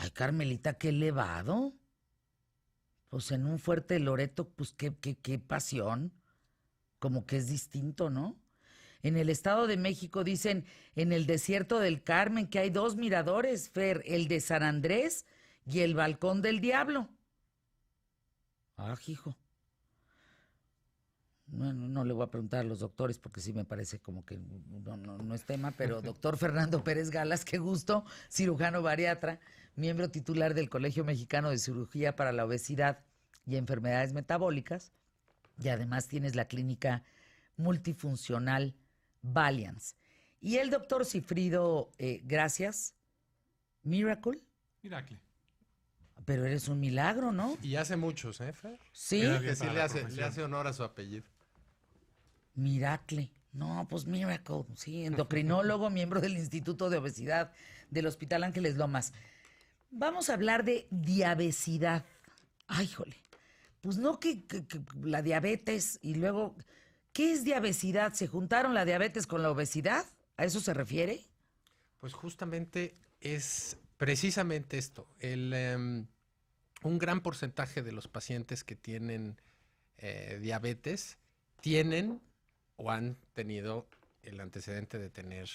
Ay, Carmelita, qué elevado. Pues en un fuerte Loreto, pues qué pasión. Como que es distinto, ¿no? En el Estado de México dicen en el desierto del Carmen que hay dos miradores, Fer, el de San Andrés y el Balcón del Diablo. Ah, hijo. No le voy a preguntar a los doctores porque sí me parece como que no es tema, pero doctor Fernando Pérez Galas, qué gusto, cirujano bariatra, miembro titular del Colegio Mexicano de Cirugía para la Obesidad y Enfermedades Metabólicas, y además tienes la clínica multifuncional Valiance. Y el doctor Cifrido, gracias, Miracle, Miracle. pero eres un milagro, ¿no? Y hace muchos, ¿eh, Fer? Sí, Que sí le hace honor a su apellido. Miracle. No, pues Miracle, sí, endocrinólogo, miembro del Instituto de Obesidad del Hospital Ángeles Lomas. Vamos a hablar de diabesidad. Ay, jole. Pues no que la diabetes y luego, ¿qué es diabesidad? ¿Se juntaron la diabetes con la obesidad? ¿A eso se refiere? Pues justamente es precisamente esto. Un gran porcentaje de los pacientes que tienen diabetes tienen o han tenido el antecedente de tener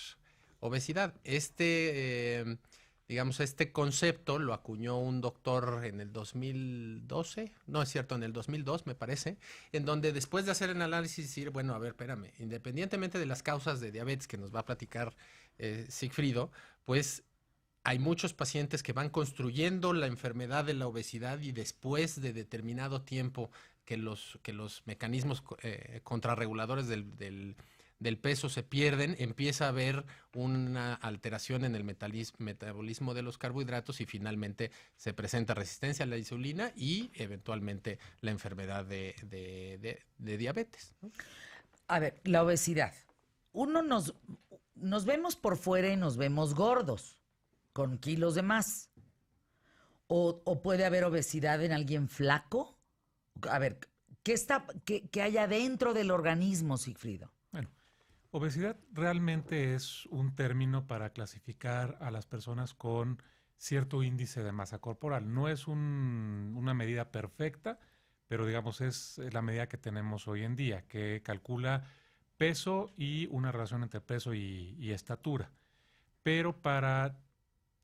obesidad. Digamos, este concepto lo acuñó un doctor en el 2012, no es cierto, en el 2002 me parece, en donde después de hacer el análisis decir, bueno, a ver, espérame, independientemente de las causas de diabetes que nos va a platicar Sigfrido, pues hay muchos pacientes que van construyendo la enfermedad de la obesidad y después de determinado tiempo que los mecanismos contrarreguladores del peso se pierden, empieza a haber una alteración en el metabolismo de los carbohidratos y finalmente se presenta resistencia a la insulina y eventualmente la enfermedad de diabetes, ¿no? A ver, la obesidad. Uno nos vemos por fuera y nos vemos gordos, con kilos de más. O puede haber obesidad en alguien flaco. A ver, ¿qué hay adentro del organismo, Sigfrido? Bueno, obesidad realmente es un término para clasificar a las personas con cierto índice de masa corporal. No es una medida perfecta, pero digamos es la medida que tenemos hoy en día, que calcula peso y una relación entre peso y estatura. Pero para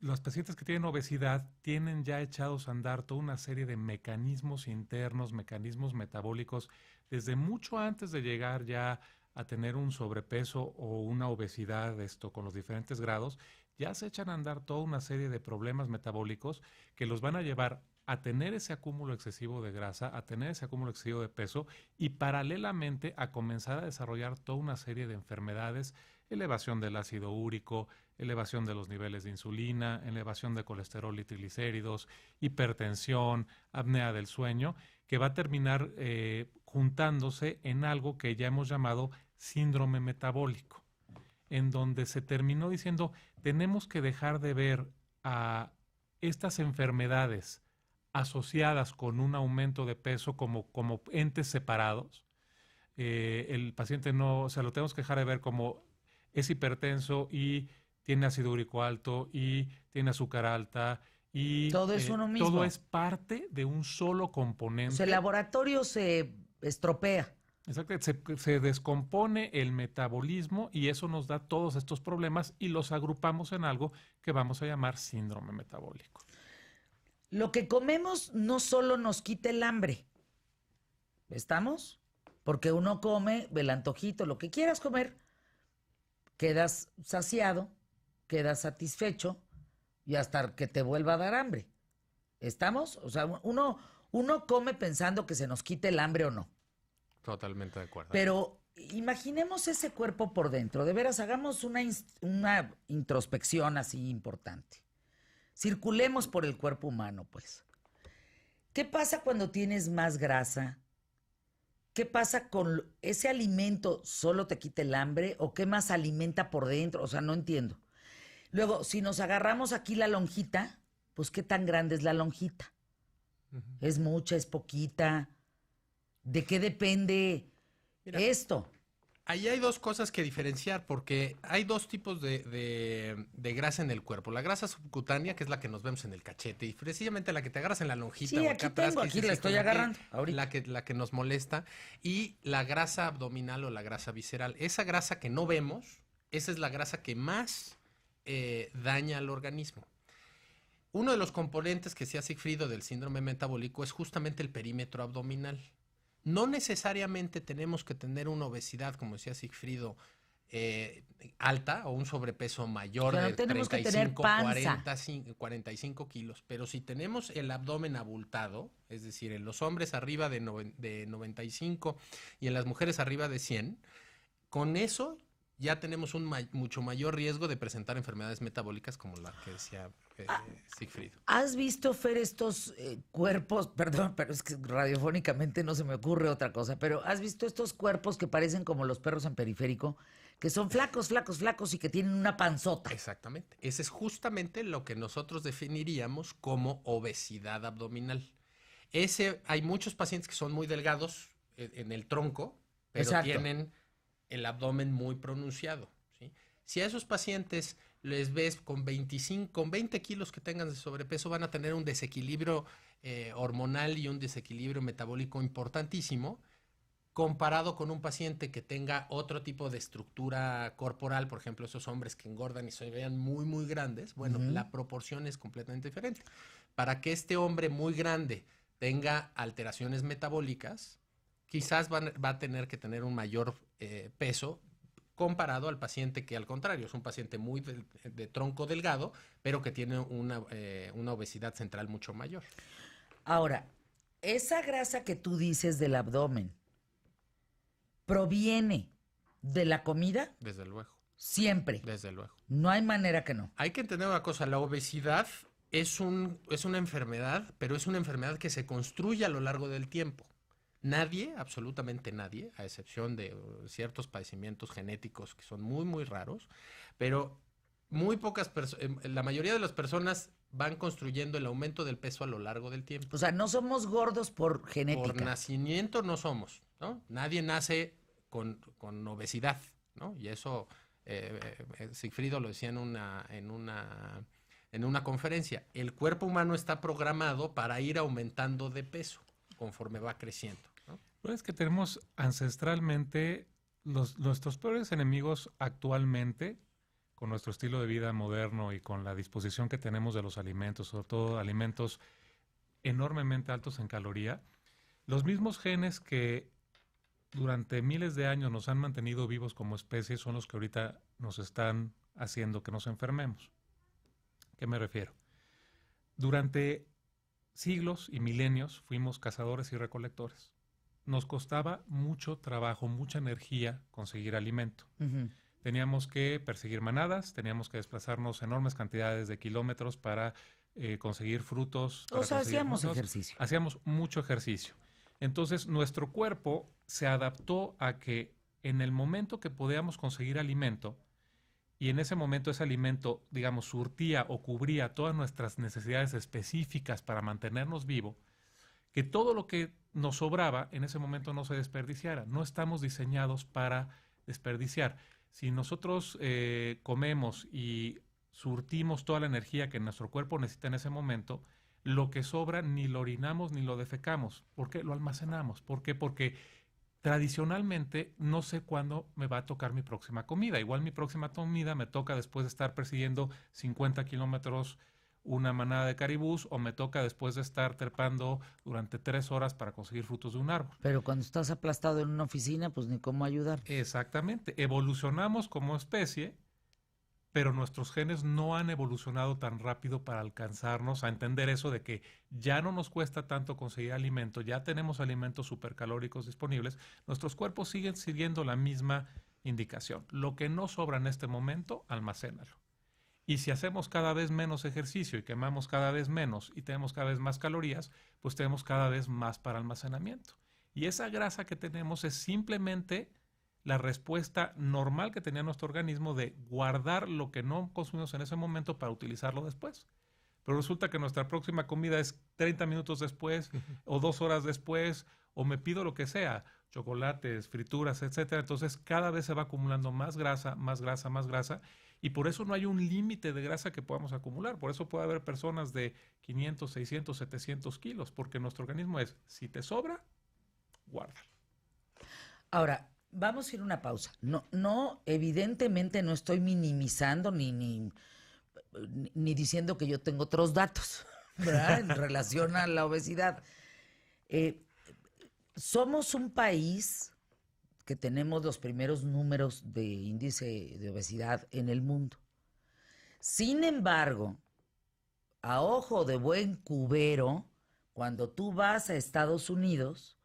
los pacientes que tienen obesidad tienen ya echados a andar toda una serie de mecanismos internos, mecanismos metabólicos, desde mucho antes de llegar ya a tener un sobrepeso o una obesidad, con los diferentes grados, ya se echan a andar toda una serie de problemas metabólicos que los van a llevar a tener ese acúmulo excesivo de grasa, a tener ese acúmulo excesivo de peso y paralelamente a comenzar a desarrollar toda una serie de enfermedades, elevación del ácido úrico, elevación de los niveles de insulina, elevación de colesterol y triglicéridos, hipertensión, apnea del sueño, que va a terminar juntándose en algo que ya hemos llamado síndrome metabólico, en donde se terminó diciendo tenemos que dejar de ver a estas enfermedades asociadas con un aumento de peso como entes separados. El paciente no, o sea, lo tenemos que dejar de ver como es hipertenso y tiene ácido úrico alto y tiene azúcar alta y Todo es uno mismo. todo es parte de un solo componente. O sea, el laboratorio se estropea. Exacto, se descompone el metabolismo y eso nos da todos estos problemas y los agrupamos en algo que vamos a llamar síndrome metabólico. Lo que comemos no solo nos quita el hambre. ¿Estamos? Porque uno come el antojito, lo que quieras comer, quedas saciado, quedas satisfecho y hasta que te vuelva a dar hambre. ¿Estamos? O sea, uno come pensando que se nos quite el hambre o no. Totalmente de acuerdo. Pero imaginemos ese cuerpo por dentro. De veras, hagamos una introspección así importante. Circulemos por el cuerpo humano, pues. ¿Qué pasa cuando tienes más grasa? ¿Qué pasa con ese alimento? ¿Solo te quita el hambre? ¿O qué más alimenta por dentro? O sea, no entiendo. Luego, si nos agarramos aquí la lonjita, pues ¿qué tan grande es la lonjita? ¿Es mucha? ¿Es poquita? ¿De qué depende esto? Ahí hay dos cosas que diferenciar, porque hay dos tipos de grasa en el cuerpo. La grasa subcutánea, que es la que nos vemos en el cachete, y precisamente la que te agarras en la lonjita Sí, o aquí acá atrás. tengo, que aquí dices, la "Sí, estoy como que agarrando ahorita". la que nos molesta. Y la grasa abdominal o la grasa visceral. Esa grasa que no vemos, esa es la grasa que más daña al organismo. Uno de los componentes que se ha sufrido del síndrome metabólico es justamente el perímetro abdominal. No necesariamente tenemos que tener una obesidad, como decía Sigfrido, alta o un sobrepeso mayor O sea, no de tenemos que tener 35, panza. 45 kilos, pero si tenemos el abdomen abultado, es decir, en los hombres arriba de 95 y en las mujeres arriba de 100, con eso ya tenemos un mucho mayor riesgo de presentar enfermedades metabólicas como la que decía Sigfrido. ¿Has visto, Fer, estos cuerpos? Perdón, pero es que radiofónicamente no se me ocurre otra cosa, pero ¿has visto estos cuerpos que parecen como los perros en periférico? Que son flacos, flacos, flacos y que tienen una panzota. Exactamente. Ese es justamente lo que nosotros definiríamos como obesidad abdominal. Hay muchos pacientes que son muy delgados en el tronco, pero Exacto. tienen el abdomen muy pronunciado, ¿sí? Si a esos pacientes les ves con 20 kilos que tengan de sobrepeso, van a tener un desequilibrio hormonal y un desequilibrio metabólico importantísimo, comparado con un paciente que tenga otro tipo de estructura corporal, por ejemplo, esos hombres que engordan y se vean muy, muy grandes. Bueno, la proporción es completamente diferente. Para que este hombre muy grande tenga alteraciones metabólicas, quizás va a tener que tener un mayor peso comparado al paciente que, al contrario, es un paciente muy de tronco delgado, pero que tiene una obesidad central mucho mayor. Ahora, esa grasa que tú dices del abdomen, ¿proviene de la comida? Desde luego. Siempre. Desde luego. No hay manera que no. Hay que entender una cosa, la obesidad es una enfermedad, pero es una enfermedad que se construye a lo largo del tiempo. Nadie, absolutamente nadie, a excepción de ciertos padecimientos genéticos que son muy, muy raros, pero muy pocas personas, la mayoría de las personas van construyendo el aumento del peso a lo largo del tiempo. O sea, no somos gordos por genética. Por nacimiento no somos, ¿no? Nadie nace con obesidad, ¿no? Y eso Sigfrido lo decía en una conferencia. El cuerpo humano está programado para ir aumentando de peso conforme va creciendo, ¿no? Pero es que tenemos ancestralmente nuestros peores enemigos actualmente, con nuestro estilo de vida moderno y con la disposición que tenemos de los alimentos, sobre todo alimentos enormemente altos en caloría, los mismos genes que durante miles de años nos han mantenido vivos como especie son los que ahorita nos están haciendo que nos enfermemos. ¿A qué me refiero? Durante siglos y milenios fuimos cazadores y recolectores. Nos costaba mucho trabajo, mucha energía conseguir alimento. Teníamos que perseguir manadas, teníamos que desplazarnos enormes cantidades de kilómetros para conseguir frutos. O sea, hacíamos ejercicio. Hacíamos mucho ejercicio. Entonces, nuestro cuerpo se adaptó a que en el momento que podíamos conseguir alimento, y en ese momento ese alimento, digamos, surtía o cubría todas nuestras necesidades específicas para mantenernos vivos, que todo lo que nos sobraba en ese momento no se desperdiciara. No estamos diseñados para desperdiciar. Si nosotros comemos y surtimos toda la energía que nuestro cuerpo necesita en ese momento, lo que sobra ni lo orinamos ni lo defecamos. ¿Por qué? Lo almacenamos. ¿Por qué? Porque tradicionalmente no sé cuándo me va a tocar mi próxima comida. Igual mi próxima comida me toca después de estar persiguiendo 50 kilómetros una manada de caribús, o me toca después de estar trepando durante 3 horas para conseguir frutos de un árbol. Pero cuando estás aplastado en una oficina, pues ni cómo ayudar. Exactamente. Evolucionamos como especie, pero nuestros genes no han evolucionado tan rápido para alcanzarnos a entender eso de que ya no nos cuesta tanto conseguir alimento, ya tenemos alimentos supercalóricos disponibles, nuestros cuerpos siguen siguiendo la misma indicación. Lo que no sobra en este momento, almacénalo. Y si hacemos cada vez menos ejercicio y quemamos cada vez menos y tenemos cada vez más calorías, pues tenemos cada vez más para almacenamiento. Y esa grasa que tenemos es simplemente la respuesta normal que tenía nuestro organismo de guardar lo que no consumimos en ese momento para utilizarlo después. Pero resulta que nuestra próxima comida es 30 minutos después o 2 horas después, o me pido lo que sea, chocolates, frituras, etcétera. Entonces cada vez se va acumulando más grasa, más grasa, más grasa. Y por eso no hay un límite de grasa que podamos acumular. Por eso puede haber personas de 500, 600, 700 kilos, porque nuestro organismo es, si te sobra, guárdalo. Ahora, vamos a ir a una pausa. No, evidentemente no estoy minimizando ni diciendo que yo tengo otros datos, ¿verdad? En relación a la obesidad. Somos un país que tenemos los primeros números de índice de obesidad en el mundo. Sin embargo, a ojo de buen cubero, cuando tú vas a Estados Unidos,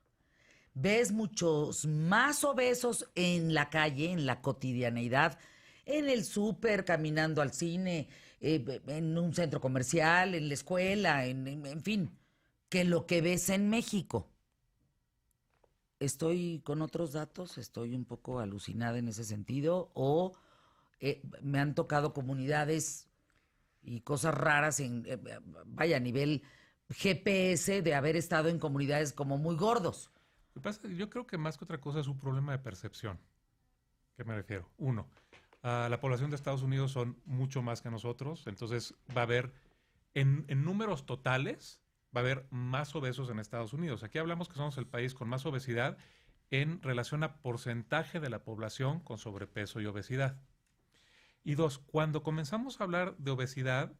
ves muchos más obesos en la calle, en la cotidianeidad, en el súper, caminando al cine, en un centro comercial, en la escuela, en fin, que lo que ves en México. ¿Estoy con otros datos? ¿Estoy un poco alucinada en ese sentido? ¿O me han tocado comunidades y cosas raras vaya, a nivel GPS de haber estado en comunidades como muy gordos? Lo que pasa, yo creo que más que otra cosa es un problema de percepción. ¿Qué me refiero? Uno, la población de Estados Unidos son mucho más que nosotros, entonces va a haber, en números totales, va a haber más obesos en Estados Unidos. Aquí hablamos que somos el país con más obesidad en relación a porcentaje de la población con sobrepeso y obesidad. Y dos, cuando comenzamos a hablar de obesidad,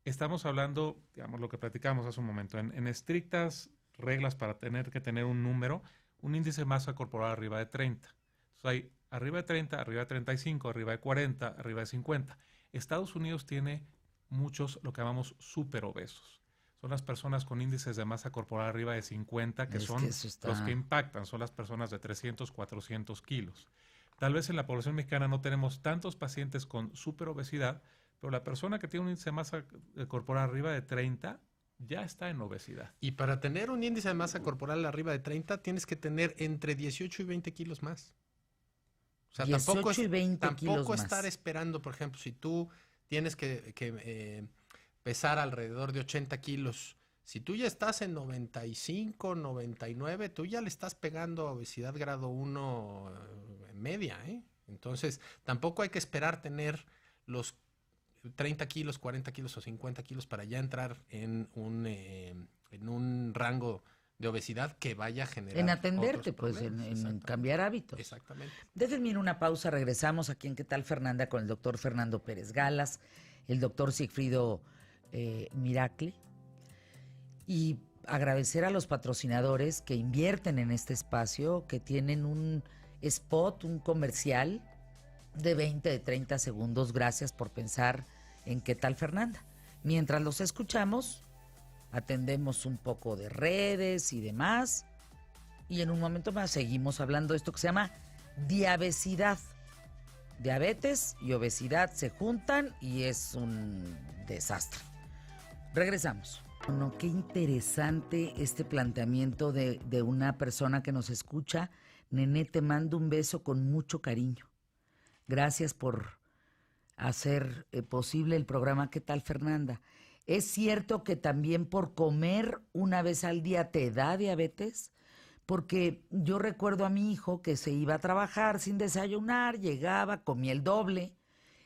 estamos hablando, digamos, lo que platicamos hace un momento, en estrictas reglas para tener que tener un número, un índice de masa corporal arriba de 30. Entonces hay arriba de 30, arriba de 35, arriba de 40, arriba de 50. Estados Unidos tiene muchos, lo que llamamos superobesos. Son las personas con índices de masa corporal arriba de 50, que son los que impactan, son las personas de 300, 400 kilos. Tal vez en la población mexicana no tenemos tantos pacientes con superobesidad, pero la persona que tiene un índice de masa corporal arriba de 30 ya está en obesidad. Y para tener un índice de masa corporal arriba de 30, tienes que tener entre 18 y 20 kilos más. O sea, 18 tampoco y 20 kilos tampoco más. estar esperando, por ejemplo, si tú tienes que pesar alrededor de 80 kilos, si tú ya estás en 95, 99, tú ya le estás pegando a obesidad grado 1 media, ¿eh? Entonces, tampoco hay que esperar tener los 30 kilos, 40 kilos o 50 kilos para ya entrar en un rango de obesidad que vaya a generar en atenderte, otros pues, problemas. en cambiar hábitos. Exactamente. Déjenme ir una pausa, regresamos aquí en ¿Qué tal, Fernanda? Con el doctor Fernando Pérez Galas, el doctor Sigfrido Miracle, y agradecer a los patrocinadores que invierten en este espacio, que tienen un spot, un comercial de 20, de 30 segundos. Gracias por pensar en ¿Qué tal, Fernanda? Mientras los escuchamos, atendemos un poco de redes y demás, y en un momento más seguimos hablando de esto que se llama diabesidad. Diabetes y obesidad se juntan y es un desastre. Regresamos. Bueno, qué interesante este planteamiento de una persona que nos escucha. Nené, te mando un beso con mucho cariño. Gracias por hacer posible el programa ¿Qué tal, Fernanda? ¿Es cierto que también por comer una vez al día te da diabetes? Porque yo recuerdo a mi hijo que se iba a trabajar sin desayunar, llegaba, comía el doble,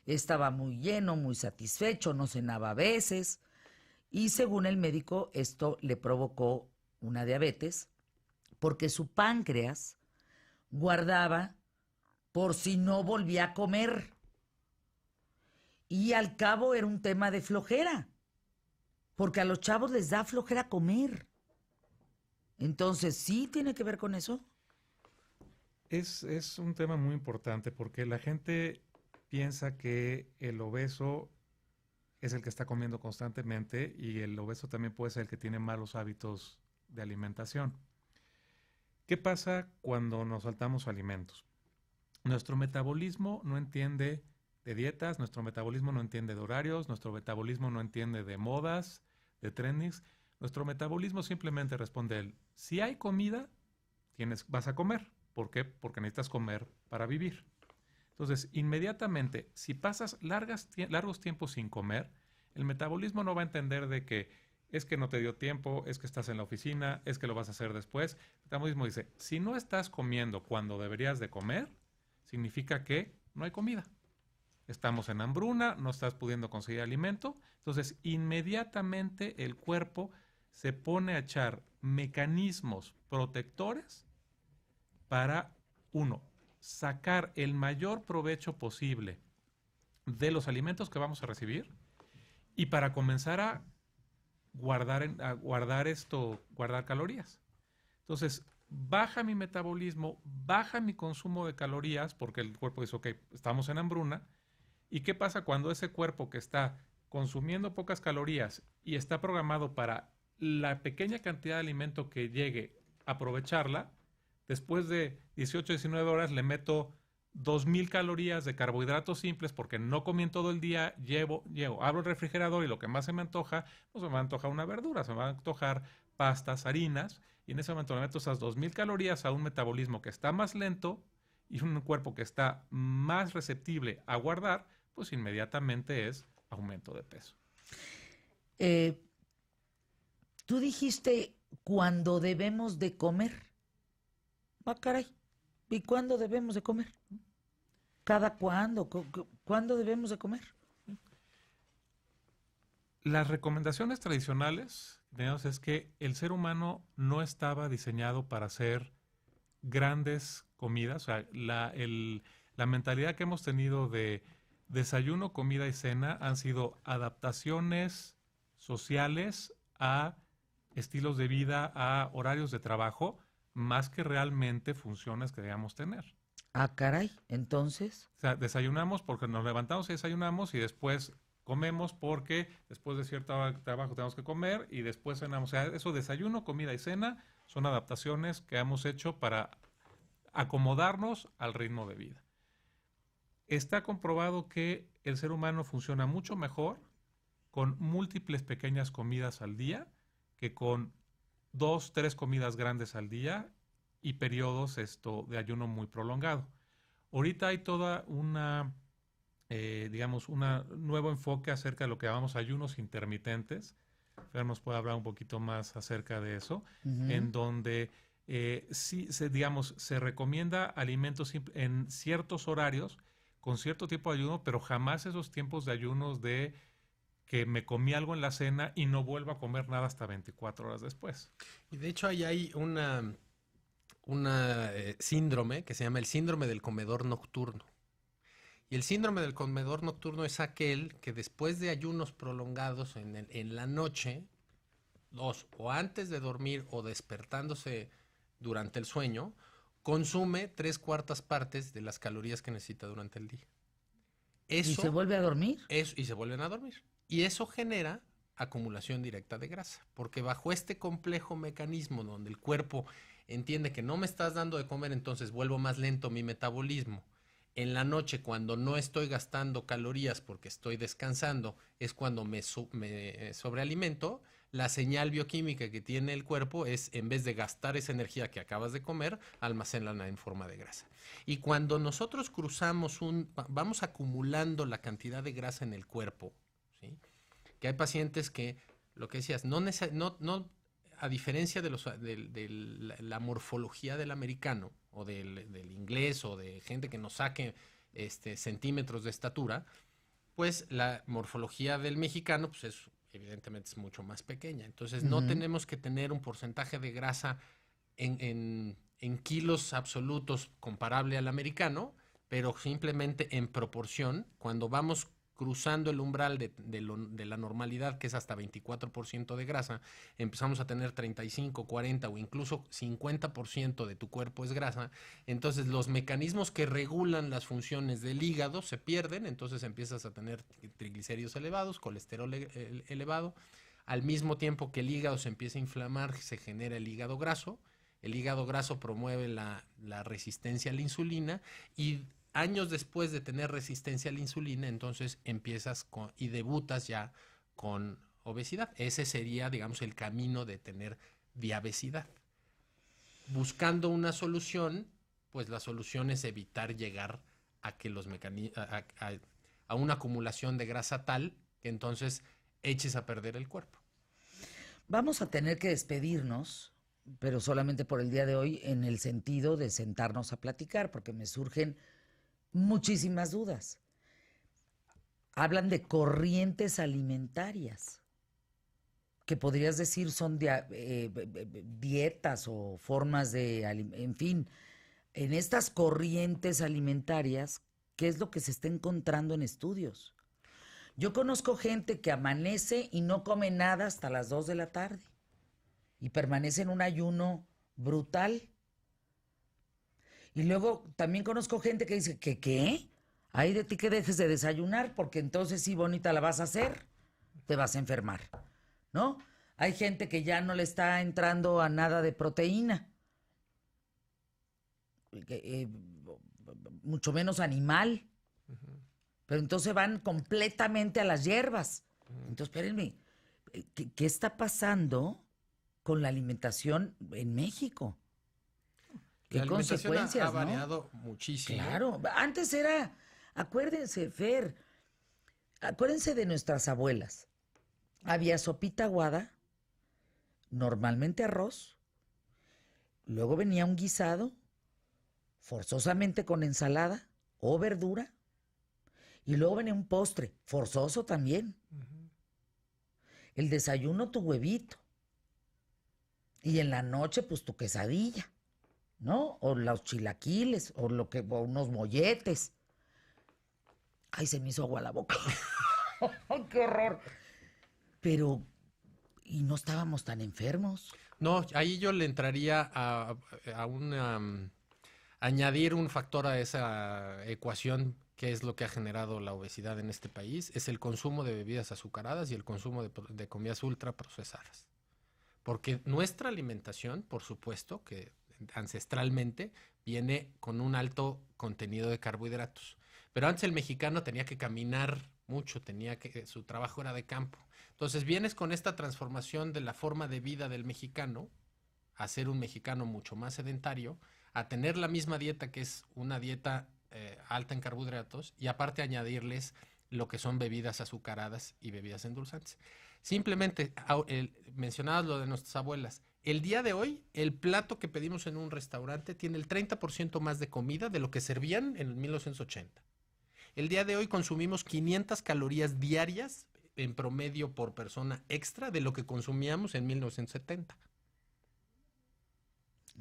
estaba muy lleno, muy satisfecho, no cenaba a veces, y según el médico esto le provocó una diabetes porque su páncreas guardaba por si no volvía a comer. Y al cabo era un tema de flojera, porque a los chavos les da flojera comer. Entonces, ¿sí tiene que ver con eso? Es un tema muy importante porque la gente piensa que el obeso es el que está comiendo constantemente y el obeso también puede ser el que tiene malos hábitos de alimentación. ¿Qué pasa cuando nos saltamos alimentos? Nuestro metabolismo no entiende de dietas, nuestro metabolismo no entiende de horarios, nuestro metabolismo no entiende de modas, de trendings. Nuestro metabolismo simplemente responde si hay comida, vas a comer. ¿Por qué? Porque necesitas comer para vivir. Entonces, inmediatamente, si pasas largos tiempos sin comer, el metabolismo no va a entender de que es que no te dio tiempo, es que estás en la oficina, es que lo vas a hacer después. El metabolismo dice, si no estás comiendo cuando deberías de comer, significa que no hay comida. Estamos en hambruna, no estás pudiendo conseguir alimento, entonces inmediatamente el cuerpo se pone a echar mecanismos protectores para, uno, sacar el mayor provecho posible de los alimentos que vamos a recibir y para comenzar a guardar calorías. Entonces, baja mi metabolismo, baja mi consumo de calorías, porque el cuerpo dice, ok, estamos en hambruna. ¿Y qué pasa cuando ese cuerpo que está consumiendo pocas calorías y está programado para la pequeña cantidad de alimento que llegue a aprovecharla, después de 18, 19 horas le meto 2000 calorías de carbohidratos simples porque no comí en todo el día, abro el refrigerador y lo que más se me antoja, no se me antoja una verdura, se me va a antojar pastas, harinas, y en ese momento le meto esas 2000 calorías a un metabolismo que está más lento y un cuerpo que está más receptible a guardar, pues inmediatamente es aumento de peso. Tú dijiste cuando debemos de comer. Ah, caray. ¿Y cuándo debemos de comer? ¿Cada cuándo? ¿Cuándo debemos de comer? Las recomendaciones tradicionales, digamos, es que el ser humano no estaba diseñado para hacer grandes comidas. O sea, la mentalidad que hemos tenido de desayuno, comida y cena han sido adaptaciones sociales a estilos de vida, a horarios de trabajo, más que realmente funciones que debamos tener. Ah, caray, entonces. O sea, desayunamos porque nos levantamos y desayunamos y después comemos porque después de cierto trabajo tenemos que comer y después cenamos. O sea, eso desayuno, comida y cena son adaptaciones que hemos hecho para acomodarnos al ritmo de vida. Está comprobado que el ser humano funciona mucho mejor con múltiples pequeñas comidas al día que con 2, 3 comidas grandes al día y periodos de ayuno muy prolongado. Ahorita hay toda una, digamos, un nuevo enfoque acerca de lo que llamamos ayunos intermitentes. Fer nos puede hablar un poquito más acerca de eso, en donde sí, digamos, se recomienda alimentos en ciertos horarios, con cierto tipo de ayuno, pero jamás esos tiempos de ayunos de que me comí algo en la cena y no vuelvo a comer nada hasta 24 horas después. Y de hecho ahí hay una síndrome que se llama el síndrome del comedor nocturno. Y el síndrome del comedor nocturno es aquel que después de ayunos prolongados en la noche, o antes de dormir o despertándose durante el sueño, consume 3/4 partes de las calorías que necesita durante el día. Eso, ¿Y se vuelve a dormir? y se vuelven a dormir. Y eso genera acumulación directa de grasa, porque bajo este complejo mecanismo donde el cuerpo entiende que no me estás dando de comer, entonces vuelvo más lento mi metabolismo. En la noche, cuando no estoy gastando calorías porque estoy descansando, es cuando me sobrealimento. La señal bioquímica que tiene el cuerpo es, en vez de gastar esa energía que acabas de comer, almacénala en forma de grasa. Y cuando nosotros vamos acumulando la cantidad de grasa en el cuerpo, ¿sí? Que hay pacientes que, lo que decías, no a diferencia de la morfología del americano o del inglés o de gente que nos saque centímetros de estatura, pues la morfología del mexicano pues evidentemente es mucho más pequeña. Entonces no tenemos que tener un porcentaje de grasa en kilos absolutos comparable al americano, pero simplemente en proporción, cuando vamos cruzando el umbral de la normalidad, que es hasta 24% de grasa, empezamos a tener 35, 40 o incluso 50% de tu cuerpo es grasa, entonces los mecanismos que regulan las funciones del hígado se pierden, entonces empiezas a tener triglicéridos elevados, colesterol elevado, al mismo tiempo que el hígado se empieza a inflamar, se genera el hígado graso promueve la resistencia a la insulina y años después de tener resistencia a la insulina, entonces empiezas y debutas ya con obesidad. Ese sería, digamos, el camino de tener diabesidad. Buscando una solución, pues la solución es evitar llegar a que a una acumulación de grasa tal que entonces eches a perder el cuerpo. Vamos a tener que despedirnos, pero solamente por el día de hoy, en el sentido de sentarnos a platicar, porque me surgen muchísimas dudas. Hablan de corrientes alimentarias, que podrías decir son dietas o formas de, en fin, en estas corrientes alimentarias, ¿qué es lo que se está encontrando en estudios? Yo conozco gente que amanece y no come nada hasta las 2 de la tarde y permanece en un ayuno brutal. Y luego también conozco gente que dice que, ¿qué? Hay de ti que dejes de desayunar porque entonces sí, bonita, la vas a hacer, te vas a enfermar, ¿no? Hay gente que ya no le está entrando a nada de proteína, mucho menos animal. Pero entonces van completamente a las hierbas. Entonces, espérenme, ¿qué está pasando con la alimentación en México? ¿Qué La alimentación consecuencias, ha variado muchísimo. Claro, antes era, acuérdense, Fer, acuérdense de nuestras abuelas. Había sopita aguada, normalmente arroz, luego venía un guisado, forzosamente con ensalada o verdura, y luego venía un postre, forzoso también. El desayuno, tu huevito. Y en la noche, pues tu quesadilla, ¿no? O los chilaquiles, o unos molletes. Ay, se me hizo agua la boca. ¡Qué horror! Pero, ¿y no estábamos tan enfermos? No, ahí yo le entraría a añadir un factor a esa ecuación, que es lo que ha generado la obesidad en este país, es el consumo de bebidas azucaradas y el consumo de comidas ultraprocesadas. Porque nuestra alimentación, por supuesto, que ancestralmente viene con un alto contenido de carbohidratos. Pero antes el mexicano tenía que caminar mucho, su trabajo era de campo. Entonces vienes con esta transformación de la forma de vida del mexicano, a ser un mexicano mucho más sedentario, a tener la misma dieta, que es una dieta alta en carbohidratos, y aparte añadirles lo que son bebidas azucaradas y bebidas endulzantes. Simplemente, mencionabas lo de nuestras abuelas. El día de hoy, el plato que pedimos en un restaurante tiene el 30% más de comida de lo que servían en 1980. El día de hoy consumimos 500 calorías diarias en promedio por persona extra de lo que consumíamos en 1970.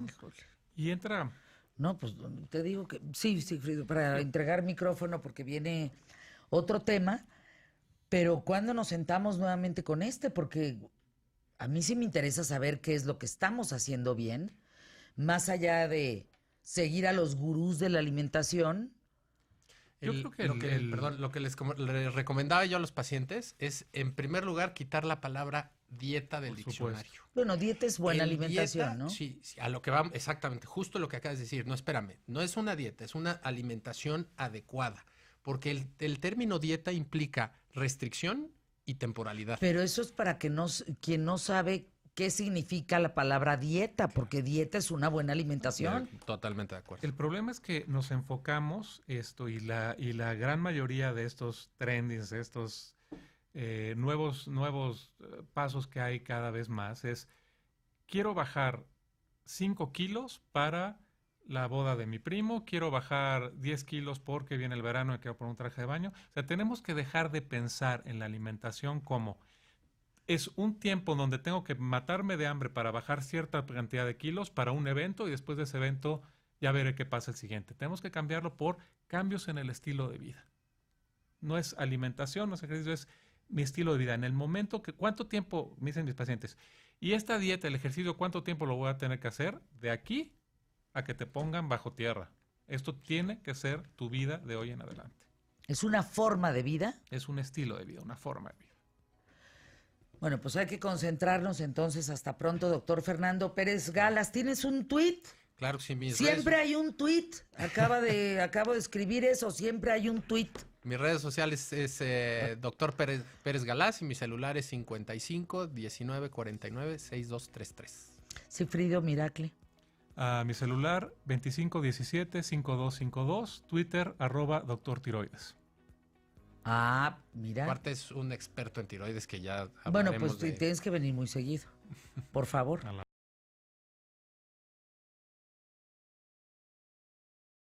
Híjole. Y entra... No, pues te digo que sí, Frido, para entregar micrófono porque viene otro tema, pero ¿cuándo nos sentamos nuevamente con este? Porque a mí sí me interesa saber qué es lo que estamos haciendo bien, más allá de seguir a los gurús de la alimentación. Yo creo que lo que les recomendaba yo a los pacientes es, en primer lugar, quitar la palabra dieta del diccionario. Bueno, dieta es buena alimentación, dieta, ¿no? Sí, a lo que vamos, exactamente, justo lo que acabas de decir. No, espérame, no es una dieta, es una alimentación adecuada, porque el término dieta implica restricción y temporalidad. Pero eso es para que quien no sabe qué significa la palabra dieta, porque dieta es una buena alimentación. Totalmente de acuerdo. El problema es que nos enfocamos y la gran mayoría de estos trendings, estos nuevos pasos que hay cada vez más es: quiero bajar 5 kilos para la boda de mi primo, quiero bajar 10 kilos porque viene el verano y quiero poner un traje de baño. O sea, tenemos que dejar de pensar en la alimentación como es un tiempo donde tengo que matarme de hambre para bajar cierta cantidad de kilos para un evento, y después de ese evento ya veré qué pasa el siguiente. Tenemos que cambiarlo por cambios en el estilo de vida. No es alimentación, no es ejercicio, es mi estilo de vida. En el momento que, ¿cuánto tiempo, me dicen mis pacientes, y esta dieta, el ejercicio, cuánto tiempo lo voy a tener que hacer de aquí a que te pongan bajo tierra? Esto tiene que ser tu vida de hoy en adelante. ¿Es una forma de vida? Es un estilo de vida, una forma de vida. Bueno, pues hay que concentrarnos entonces. Hasta pronto, doctor Fernando Pérez Galas. ¿Tienes un tuit? Claro que sí. Siempre hay un tuit. Acabo de escribir eso. Siempre hay un tuit. Mis redes sociales es doctor Pérez Galás, y mi celular es 55 19 49 6233. Sigfrido Miracle. A mi celular 2517 5252, Twitter @doctor tiroides. Ah, mira. Aparte es un experto en tiroides que ya Bueno, hablaremos pues de... tienes que venir muy seguido. Por favor. A la